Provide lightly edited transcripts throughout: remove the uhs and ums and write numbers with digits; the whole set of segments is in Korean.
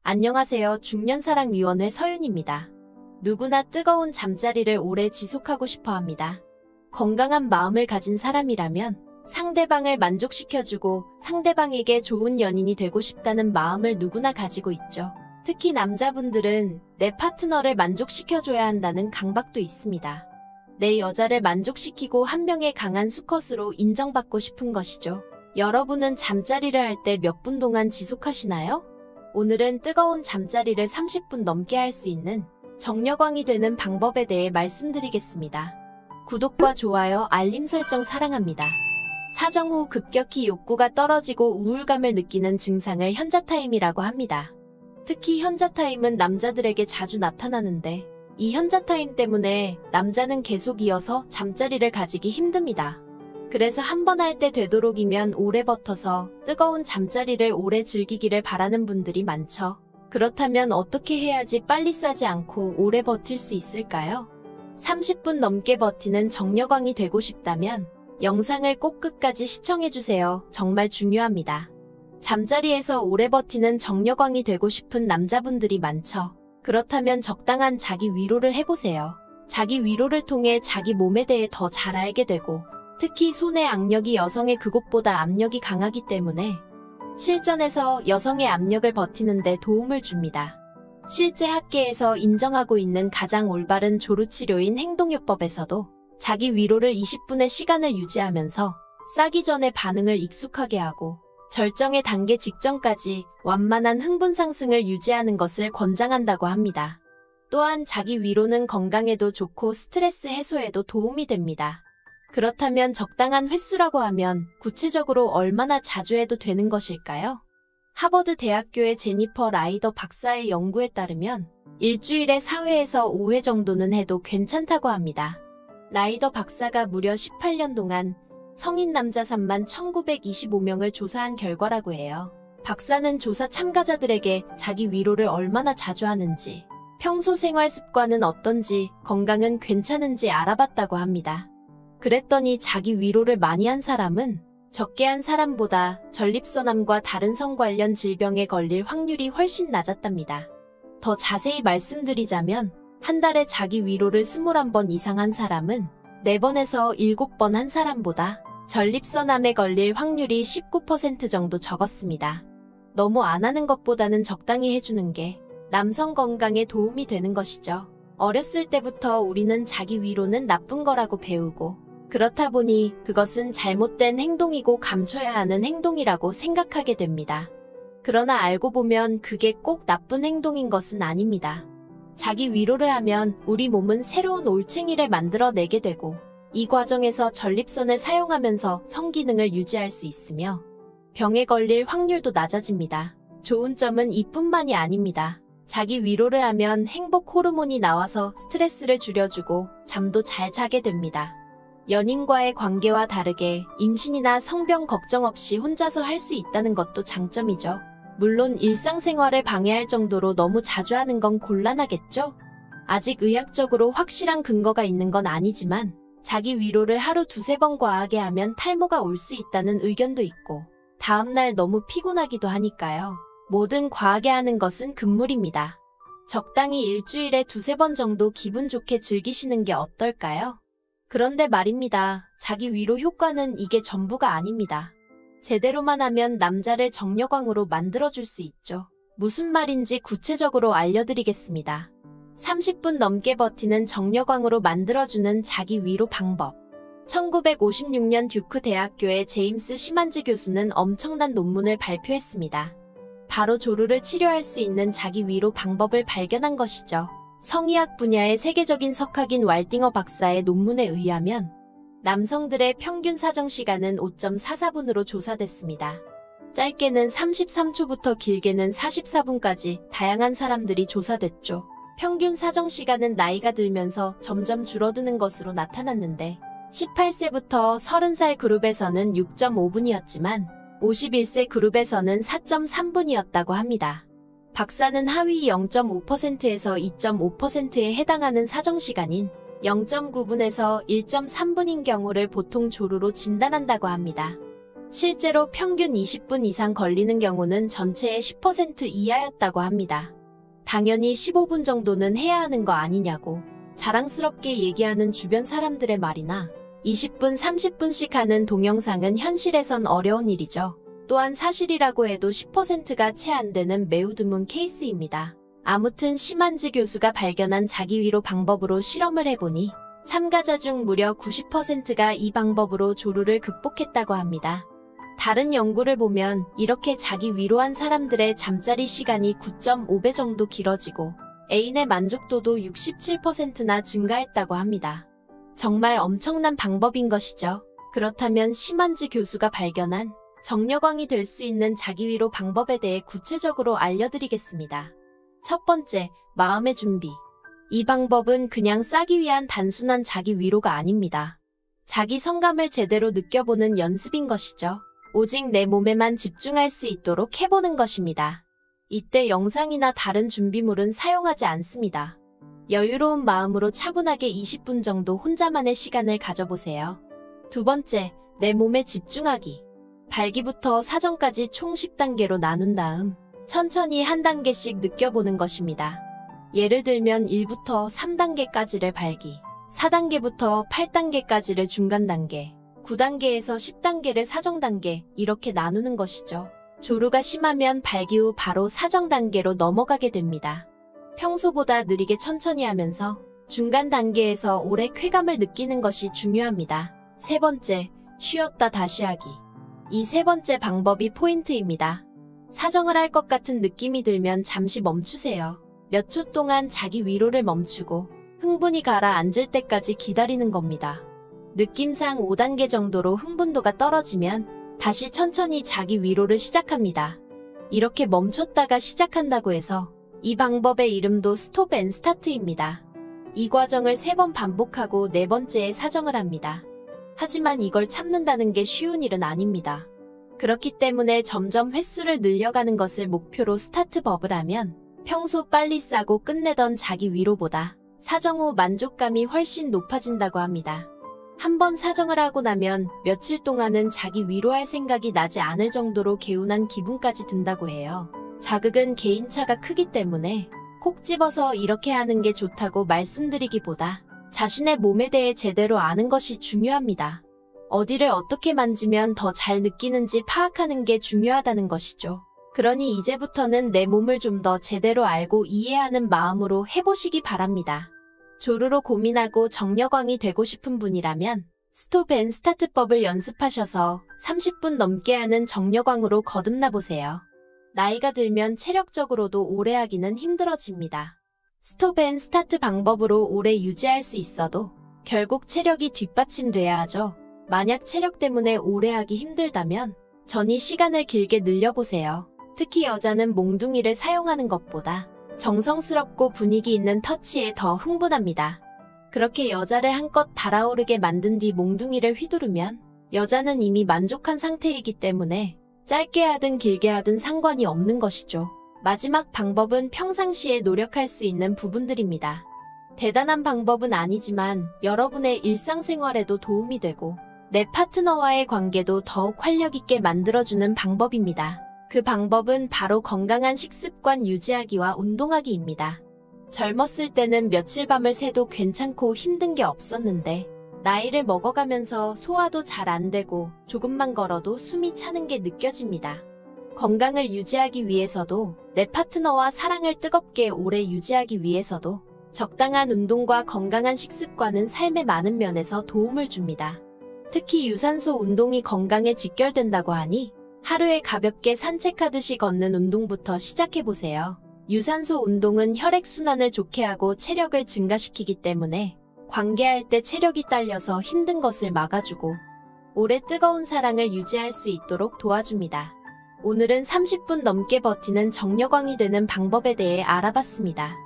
안녕하세요. 중년사랑위원회 서윤입니다. 누구나 뜨거운 잠자리를 오래 지속하고 싶어 합니다. 건강한 마음을 가진 사람이라면 상대방을 만족시켜주고 상대방에게 좋은 연인이 되고 싶다는 마음을 누구나 가지고 있죠. 특히 남자분들은 내 파트너를 만족시켜줘야 한다는 강박도 있습니다. 내 여자를 만족시키고 한 명의 강한 수컷으로 인정받고 싶은 것이죠. 여러분은 잠자리를 할 때 몇 분 동안 지속하시나요? 오늘은 뜨거운 잠자리를 30분 넘게 할 수 있는 정력왕이 되는 방법에 대해 말씀드리겠습니다. 구독과 좋아요, 알림 설정 사랑합니다. 사정 후 급격히 욕구가 떨어지고 우울감을 느끼는 증상을 현자타임이라고 합니다. 특히 현자타임은 남자들에게 자주 나타나는데 이 현자타임 때문에 남자는 계속 이어서 잠자리를 가지기 힘듭니다. 그래서 한 번 할 때 되도록이면 오래 버텨서 뜨거운 잠자리를 오래 즐기기를 바라는 분들이 많죠. 그렇다면 어떻게 해야지 빨리 싸지 않고 오래 버틸 수 있을까요? 30분 넘게 버티는 정력왕이 되고 싶다면 영상을 꼭 끝까지 시청해주세요. 정말 중요합니다. 잠자리에서 오래 버티는 정력왕이 되고 싶은 남자분들이 많죠. 그렇다면 적당한 자기 위로를 해보세요. 자기 위로를 통해 자기 몸에 대해 더 잘 알게 되고 특히 손의 악력이 여성의 그곳보다 압력이 강하기 때문에 실전에서 여성의 압력을 버티는데 도움을 줍니다. 실제 학계에서 인정하고 있는 가장 올바른 조루치료인 행동요법에서도 자기 위로를 20분의 시간을 유지하면서 싸기 전의 반응을 익숙하게 하고 절정의 단계 직전까지 완만한 흥분 상승을 유지하는 것을 권장한다고 합니다. 또한 자기 위로는 건강에도 좋고 스트레스 해소에도 도움이 됩니다. 그렇다면 적당한 횟수라고 하면 구체적으로 얼마나 자주 해도 되는 것일까요? 하버드 대학교의 제니퍼 라이더 박사의 연구에 따르면 일주일에 4회에서 5회 정도는 해도 괜찮다고 합니다. 라이더 박사가 무려 18년 동안 성인 남자 3만 1925명을 조사한 결과라고 해요. 박사는 조사 참가자들에게 자기 위로를 얼마나 자주 하는지, 평소 생활 습관은 어떤지, 건강은 괜찮은지 알아봤다고 합니다. 그랬더니 자기 위로를 많이 한 사람은 적게 한 사람보다 전립선암과 다른 성 관련 질병에 걸릴 확률이 훨씬 낮았답니다. 더 자세히 말씀드리자면 한 달에 자기 위로를 21번 이상 한 사람은 4번에서 7번 한 사람보다 전립선암에 걸릴 확률이 19% 정도 적었습니다. 너무 안 하는 것보다는 적당히 해주는 게 남성 건강에 도움이 되는 것이죠. 어렸을 때부터 우리는 자기 위로는 나쁜 거라고 배우고 그렇다 보니 그것은 잘못된 행동이고 감춰야 하는 행동이라고 생각하게 됩니다. 그러나 알고 보면 그게 꼭 나쁜 행동인 것은 아닙니다. 자기 위로를 하면 우리 몸은 새로운 올챙이를 만들어내게 되고 이 과정에서 전립선을 사용하면서 성기능을 유지할 수 있으며 병에 걸릴 확률도 낮아집니다. 좋은 점은 이뿐만이 아닙니다. 자기 위로를 하면 행복 호르몬이 나와서 스트레스를 줄여주고 잠도 잘 자게 됩니다. 연인과의 관계와 다르게 임신이나 성병 걱정 없이 혼자서 할 수 있다는 것도 장점이죠. 물론 일상생활을 방해할 정도로 너무 자주 하는 건 곤란하겠죠? 아직 의학적으로 확실한 근거가 있는 건 아니지만 자기 위로를 하루 2-3번 과하게 하면 탈모가 올 수 있다는 의견도 있고 다음날 너무 피곤하기도 하니까요. 뭐든 과하게 하는 것은 금물입니다. 적당히 일주일에 2-3번 정도 기분 좋게 즐기시는 게 어떨까요? 그런데 말입니다. 자기 위로 효과는 이게 전부가 아닙니다. 제대로만 하면 남자를 정력왕으로 만들어줄 수 있죠. 무슨 말인지 구체적으로 알려드리겠습니다. 30분 넘게 버티는 정력왕으로 만들어주는 자기 위로 방법. 1956년 듀크 대학교의 제임스 시만즈 교수는 엄청난 논문을 발표했습니다. 바로 조루를 치료할 수 있는 자기 위로 방법을 발견한 것이죠. 성의학 분야의 세계적인 석학인 왈딩어 박사의 논문에 의하면 남성들의 평균 사정시간은 5.44분으로 조사됐습니다. 짧게는 33초부터 길게는 44분까지 다양한 사람들이 조사됐죠. 평균 사정시간은 나이가 들면서 점점 줄어드는 것으로 나타났는데 18세부터 30살 그룹에서는 6.5분이었지만 51세 그룹에서는 4.3분이었다고 합니다. 박사는 하위 0.5%에서 2.5%에 해당하는 사정시간인 0.9분에서 1.3분인 경우를 보통 조루로 진단한다고 합니다. 실제로 평균 20분 이상 걸리는 경우는 전체의 10% 이하였다고 합니다. 당연히 15분 정도는 해야 하는 거 아니냐고 자랑스럽게 얘기하는 주변 사람들의 말이나 20분, 30분씩 하는 동영상은 현실에선 어려운 일이죠. 또한 사실이라고 해도 10%가 채 안 되는 매우 드문 케이스입니다. 아무튼 심한지 교수가 발견한 자기 위로 방법으로 실험을 해보니 참가자 중 무려 90%가 이 방법으로 조루를 극복했다고 합니다. 다른 연구를 보면 이렇게 자기 위로한 사람들의 잠자리 시간이 9.5배 정도 길어지고 애인의 만족도도 67%나 증가했다고 합니다. 정말 엄청난 방법인 것이죠. 그렇다면 심한지 교수가 발견한 정려광이 될 수 있는 자기 위로 방법에 대해 구체적으로 알려드리겠습니다. 첫 번째, 마음의 준비. 이 방법은 그냥 싸기 위한 단순한 자기 위로가 아닙니다. 자기 성감을 제대로 느껴보는 연습인 것이죠. 오직 내 몸에만 집중할 수 있도록 해보는 것입니다. 이때 영상이나 다른 준비물은 사용하지 않습니다. 여유로운 마음으로 차분하게 20분 정도 혼자만의 시간을 가져보세요. 두 번째, 내 몸에 집중하기. 발기부터 사정까지 총 10단계로 나눈 다음 천천히 한 단계씩 느껴보는 것입니다. 예를 들면 1부터 3단계까지를 발기, 4단계부터 8단계까지를 중간 단계, 9단계에서 10단계를 사정 단계 이렇게 나누는 것이죠. 조루가 심하면 발기 후 바로 사정 단계로 넘어가게 됩니다. 평소보다 느리게 천천히 하면서 중간 단계에서 오래 쾌감을 느끼는 것이 중요합니다. 세 번째, 쉬었다 다시 하기. 이 세 번째 방법이 포인트입니다. 사정을 할 것 같은 느낌이 들면 잠시 멈추세요. 몇 초 동안 자기 위로를 멈추고 흥분이 가라앉을 때까지 기다리는 겁니다. 느낌상 5단계 정도로 흥분도가 떨어지면 다시 천천히 자기 위로를 시작합니다. 이렇게 멈췄다가 시작한다고 해서 이 방법의 이름도 스톱 앤 스타트입니다. 이 과정을 3번 반복하고 네 번째에 사정을 합니다. 하지만 이걸 참는다는 게 쉬운 일은 아닙니다. 그렇기 때문에 점점 횟수를 늘려가는 것을 목표로 스타트법을 하면 평소 빨리 싸고 끝내던 자기 위로보다 사정 후 만족감이 훨씬 높아진다고 합니다. 한번 사정을 하고 나면 며칠 동안은 자기 위로할 생각이 나지 않을 정도로 개운한 기분까지 든다고 해요. 자극은 개인차가 크기 때문에 콕 집어서 이렇게 하는 게 좋다고 말씀드리기보다 자신의 몸에 대해 제대로 아는 것이 중요합니다. 어디를 어떻게 만지면 더 잘 느끼는지 파악하는 게 중요하다는 것이죠. 그러니 이제부터는 내 몸을 좀 더 제대로 알고 이해하는 마음으로 해보시기 바랍니다. 조루로 고민하고 정려광이 되고 싶은 분이라면 스톱 앤 스타트법을 연습하셔서 30분 넘게 하는 정려광으로 거듭나보세요. 나이가 들면 체력적으로도 오래 하기는 힘들어집니다. 스톱 앤 스타트 방법으로 오래 유지할 수 있어도 결국 체력이 뒷받침돼야 하죠. 만약 체력 때문에 오래 하기 힘들다면 전이 시간을 길게 늘려보세요. 특히 여자는 몽둥이를 사용하는 것보다 정성스럽고 분위기 있는 터치에 더 흥분합니다. 그렇게 여자를 한껏 달아오르게 만든 뒤 몽둥이를 휘두르면 여자는 이미 만족한 상태이기 때문에 짧게 하든 길게 하든 상관이 없는 것이죠. 마지막 방법은 평상시에 노력할 수 있는 부분들입니다. 대단한 방법은 아니지만 여러분의 일상생활에도 도움이 되고 내 파트너와의 관계도 더욱 활력있게 만들어주는 방법입니다. 그 방법은 바로 건강한 식습관 유지하기와 운동하기입니다. 젊었을 때는 며칠 밤을 새도 괜찮고 힘든 게 없었는데 나이를 먹어가면서 소화도 잘 안 되고 조금만 걸어도 숨이 차는 게 느껴집니다. 건강을 유지하기 위해서도 내 파트너와 사랑을 뜨겁게 오래 유지하기 위해서도 적당한 운동과 건강한 식습관은 삶의 많은 면에서 도움을 줍니다. 특히 유산소 운동이 건강에 직결된다고 하니 하루에 가볍게 산책하듯이 걷는 운동부터 시작해보세요. 유산소 운동은 혈액순환을 좋게 하고 체력을 증가시키기 때문에 관계할 때 체력이 딸려서 힘든 것을 막아주고 오래 뜨거운 사랑을 유지할 수 있도록 도와줍니다. 오늘은 30분 넘게 버티는 정려광이 되는 방법에 대해 알아봤습니다.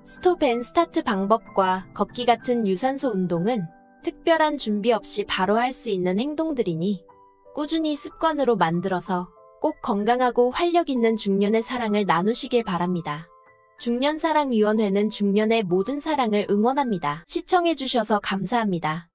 스톱 앤 스타트 방법과 걷기 같은 유산소 운동은 특별한 준비 없이 바로 할 수 있는 행동들이니 꾸준히 습관으로 만들어서 꼭 건강하고 활력 있는 중년의 사랑을 나누시길 바랍니다. 중년사랑위원회는 중년의 모든 사랑을 응원합니다. 시청해주셔서 감사합니다.